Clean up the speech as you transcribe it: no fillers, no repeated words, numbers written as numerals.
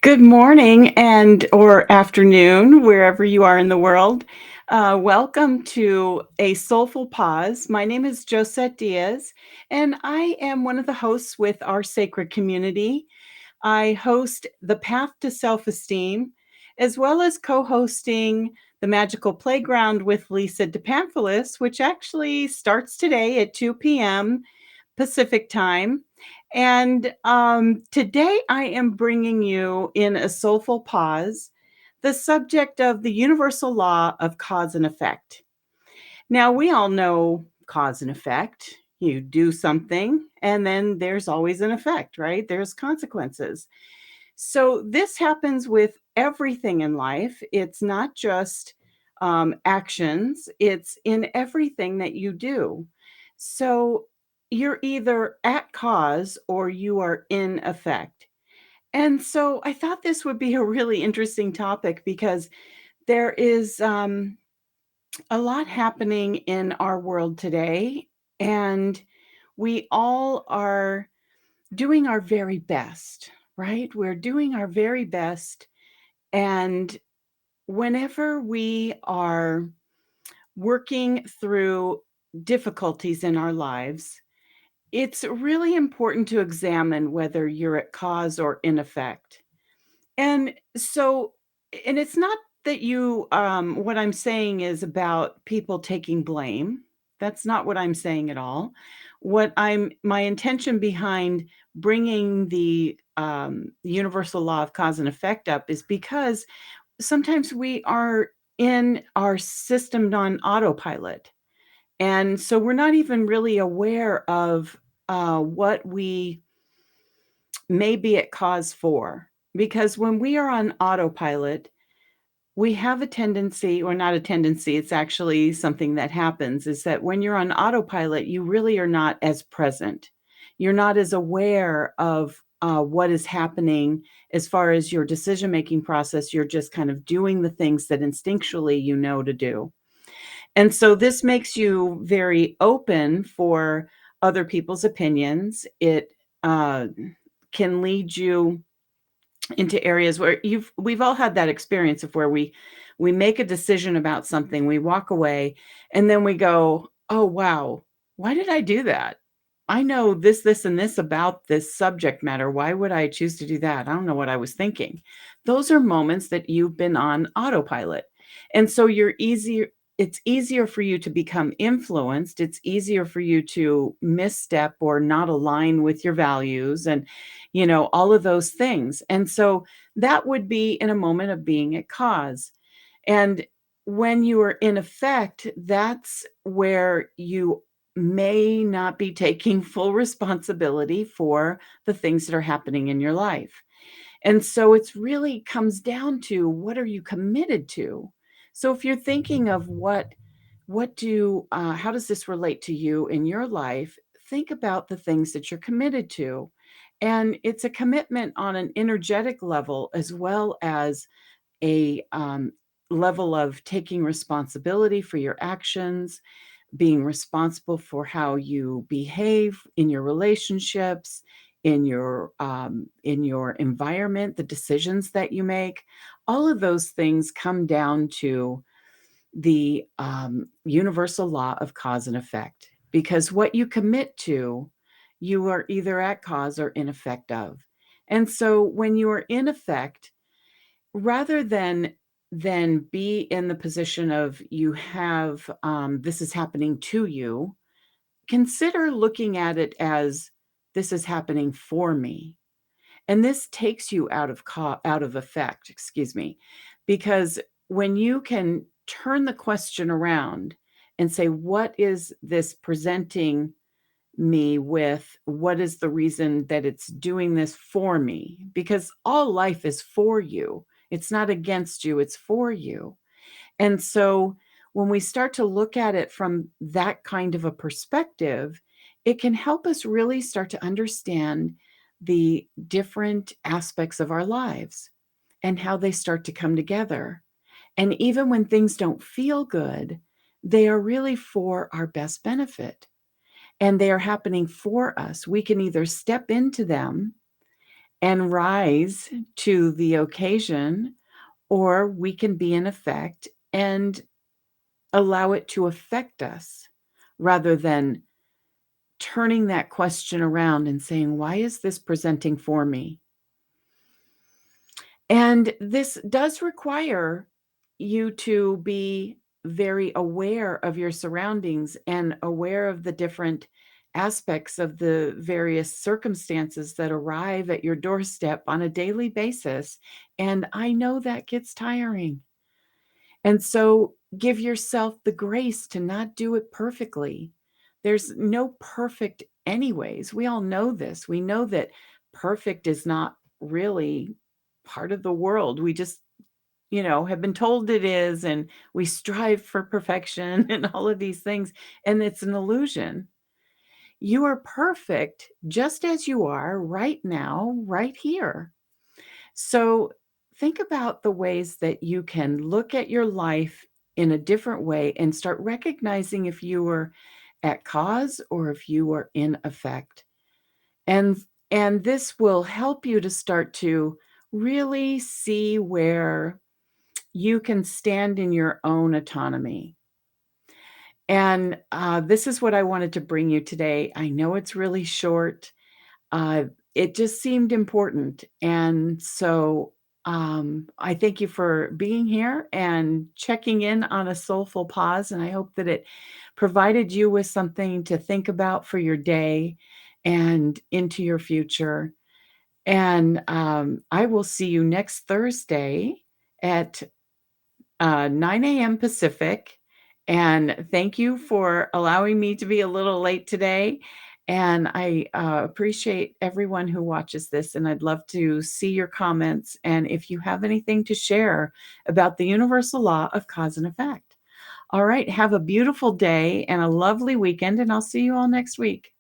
Good morning and or afternoon, wherever you are in the world. Welcome to A Soulful Pause. My name is Josette Diaz, and I am one of the hosts with our sacred community. I host The Path to Self-Esteem, as well as co-hosting The Magical Playground with Lisa DePamphilis, which actually starts today at 2 p.m. Pacific time. And today I am bringing you in a soulful pause the subject of the universal law of cause and effect. Now, we all know cause and effect. You do something, and then there's always an effect, right? There's consequences. So, this happens with everything in life. It's not just actions, it's in everything that you do. So, you're either at cause or you are in effect. And so, I thought this would be a really interesting topic because there is a lot happening in our world today, and we all are doing our very best, right? We're doing our very best. And whenever we are working through difficulties in our lives, it's really important to examine whether you're at cause or in effect. And so, and it's not that what I'm saying is about people taking blame. That's not what I'm saying at all. My intention behind bringing the universal law of cause and effect up is because sometimes we are in our system on autopilot. And so we're not even really aware of what we may be at cause for. Because when we are on autopilot, we have a tendency, or not a tendency, it's actually something that happens, is that when you're on autopilot, you really are not as present. You're not as aware of what is happening as far as your decision making process. You're just kind of doing the things that instinctually you know to do. And so this makes you very open for other people's opinions. It uh, can lead you into areas where we've all had that experience of where we make a decision about something, we walk away, and then we go, "Oh, wow. Why did I do that? I know this, and this about this subject matter. Why would I choose to do that? I don't know what I was thinking." Those are moments that you've been on autopilot. And so it's easier for you to become influenced. It's easier for you to misstep or not align with your values and all of those things. And so that would be in a moment of being at cause. And when you are in effect, that's where you may not be taking full responsibility for the things that are happening in your life. And so it's really comes down to, what are you committed to? So if you're thinking of how does this relate to you in your life? Think about the things that you're committed to. And it's a commitment on an energetic level as well as a level of taking responsibility for your actions, being responsible for how you behave in your relationships, in your environment, the decisions that you make. All of those things come down to the universal law of cause and effect, because what you commit to, you are either at cause or in effect of. And so when you are in effect, rather than be in the position of you have this is happening to you, consider looking at it as, this is happening for me. And this takes you out of effect, excuse me, because when you can turn the question around and say, what is this presenting me with? What is the reason that it's doing this for me? Because all life is for you. It's not against you, it's for you. And so when we start to look at it from that kind of a perspective, it can help us really start to understand the different aspects of our lives and how they start to come together. And even when things don't feel good, they are really for our best benefit, and they are happening for us. We can either step into them and rise to the occasion, or we can be in effect and allow it to affect us rather than turning that question around and saying, "Why is this presenting for me?" And this does require you to be very aware of your surroundings and aware of the different aspects of the various circumstances that arrive at your doorstep on a daily basis. And I know that gets tiring. And so give yourself the grace to not do it perfectly. There's no perfect, anyways. We all know this. We know that perfect is not really part of the world. We just, have been told it is, and we strive for perfection and all of these things. And it's an illusion. You are perfect just as you are right now, right here. So think about the ways that you can look at your life in a different way and start recognizing if you are at cause or if you are in effect. And and this will help you to start to really see where you can stand in your own autonomy. And this is what I wanted to bring you today. I know it's really short. Uh, it just seemed important, and so, I thank you for being here and checking in on A Soulful Pause, and I hope that it provided you with something to think about for your day and into your future, and, I will see you next Thursday at 9 a.m. Pacific. And thank you for allowing me to be a little late today. And I appreciate everyone who watches this. And I'd love to see your comments. And if you have anything to share about the universal law of cause and effect. All right. Have a beautiful day and a lovely weekend. And I'll see you all next week.